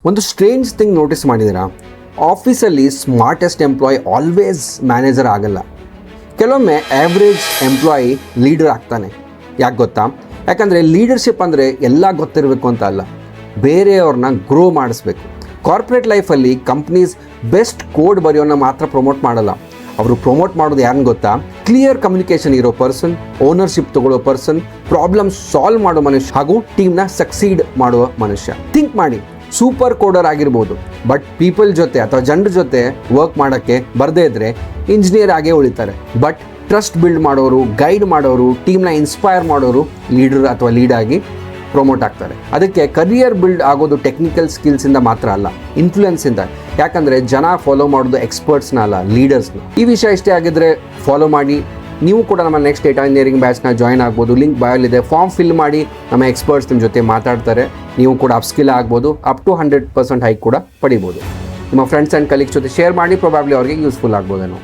ಒಂದು strange thing notice ಮಾಡಿದ್ದೀರಾ? ಆಫೀಸಲ್ಲಿ ಸ್ಮಾರ್ಟೆಸ್ಟ್ ಎಂಪ್ಲಾಯ್ ಆಲ್ವೇಸ್ ಮ್ಯಾನೇಜರ್ ಆಗಲ್ಲ. ಕೆಲವೊಮ್ಮೆ ಆ್ಯಾವ್ರೇಜ್ ಎಂಪ್ಲಾಯಿ ಲೀಡರ್ ಆಗ್ತಾನೆ. ಯಾಕೆ ಗೊತ್ತಾ? ಯಾಕಂದರೆ ಲೀಡರ್ಶಿಪ್ ಅಂದರೆ ಎಲ್ಲ ಗೊತ್ತಿರಬೇಕು ಅಂತ ಅಲ್ಲ, ಬೇರೆಯವ್ರನ್ನ ಗ್ರೋ ಮಾಡಿಸ್ಬೇಕು. ಕಾರ್ಪೊರೇಟ್ ಲೈಫಲ್ಲಿ ಕಂಪ್ನೀಸ್ ಬೆಸ್ಟ್ ಕೋಡ್ ಬರೆಯೋನ್ನ ಮಾತ್ರ ಪ್ರಮೋಟ್ ಮಾಡಲ್ಲ. ಅವರು ಪ್ರಮೋಟ್ ಮಾಡೋದು ಯಾರನ್ನ ಗೊತ್ತಾ? ಕ್ಲಿಯರ್ ಕಮ್ಯುನಿಕೇಷನ್ ಇರೋ ಪರ್ಸನ್, ಓನರ್ಶಿಪ್ ತಗೊಳ್ಳೋ ಪರ್ಸನ್, ಪ್ರಾಬ್ಲಮ್ ಸಾಲ್ವ್ ಮಾಡೋ ಮನುಷ್ಯ ಹಾಗೂ ಟೀಮ್ನ ಸಕ್ಸೀಡ್ ಮಾಡುವ ಮನುಷ್ಯ. ಥಿಂಕ್ ಮಾಡಿ, ಸೂಪರ್ ಕೋಡರ್ ಆಗಿರ್ಬೋದು, ಬಟ್ ಪೀಪಲ್ ಜೊತೆ ಅಥವಾ ಜನರ ಜೊತೆ ವರ್ಕ್ ಮಾಡೋಕ್ಕೆ ಬರದೇ ಇದ್ದರೆ ಇಂಜಿನಿಯರ್ ಆಗೇ ಉಳಿತಾರೆ. ಬಟ್ ಟ್ರಸ್ಟ್ ಬಿಲ್ಡ್ ಮಾಡೋರು, ಗೈಡ್ ಮಾಡೋರು, ಟೀಮ್ನ ಇನ್ಸ್ಪೈರ್ ಮಾಡೋರು ಲೀಡರ್ ಅಥವಾ ಲೀಡ್ ಆಗಿ ಪ್ರಮೋಟ್ ಆಗ್ತಾರೆ. ಅದಕ್ಕೆ ಕರಿಯರ್ ಬಿಲ್ಡ್ ಆಗೋದು ಟೆಕ್ನಿಕಲ್ ಸ್ಕಿಲ್ಸಿಂದ ಮಾತ್ರ ಅಲ್ಲ, ಇನ್ಫ್ಲುಯೆನ್ಸಿಂದ. ಯಾಕಂದರೆ ಜನ ಫಾಲೋ ಮಾಡೋದು ಎಕ್ಸ್ಪರ್ಟ್ಸ್ನ ಅಲ್ಲ, ಲೀಡರ್ಸ್ನ. ಈ ವಿಷಯ ಇಷ್ಟೇ ಆಗಿದ್ದರೆ ಫಾಲೋ ಮಾಡಿ. ನೀವು ಕೂಡ ನಮ್ಮ ನೆಕ್ಸ್ಟ್ ಡೇಟಾ ಇಂಜಿನಿಯರಿಂಗ್ ಬ್ಯಾಚ್ನ ಜಾಯ್ನ್ ಆಗ್ಬೋದು. ಲಿಂಕ್ ಬಯೋಲಿದೆ. ಫಾರ್ಮ್ ಫಿಲ್ ಮಾಡಿ, ನಮ್ಮ ಎಕ್ಸ್ಪರ್ಟ್ಸ್ ನಿಮ್ಮ ಜೊತೆ ಮಾತಾಡ್ತಾರೆ. ನೀವು ಕೂಡ ಅಪ್ಸ್ಕಿಲ್ ಆಗ್ಬೋದು. ಅಪ್ ಟು 100% ಹೈಕ್ ಕೂಡ ಪಡಿಬೋದು. ನಿಮ್ಮ ಫ್ರೆಂಡ್ಸ್ ಆ್ಯಂಡ್ ಕಲೀಗ್ಸ್ ಜೊತೆ ಶೇರ್ ಮಾಡಿ, ಪ್ರೊಬ್ಯಾಬ್ಲಿ ಅವ್ರಿಗೆ ಯೂಸ್ಫುಲ್ ಆಗ್ಬೋದೇನೋ.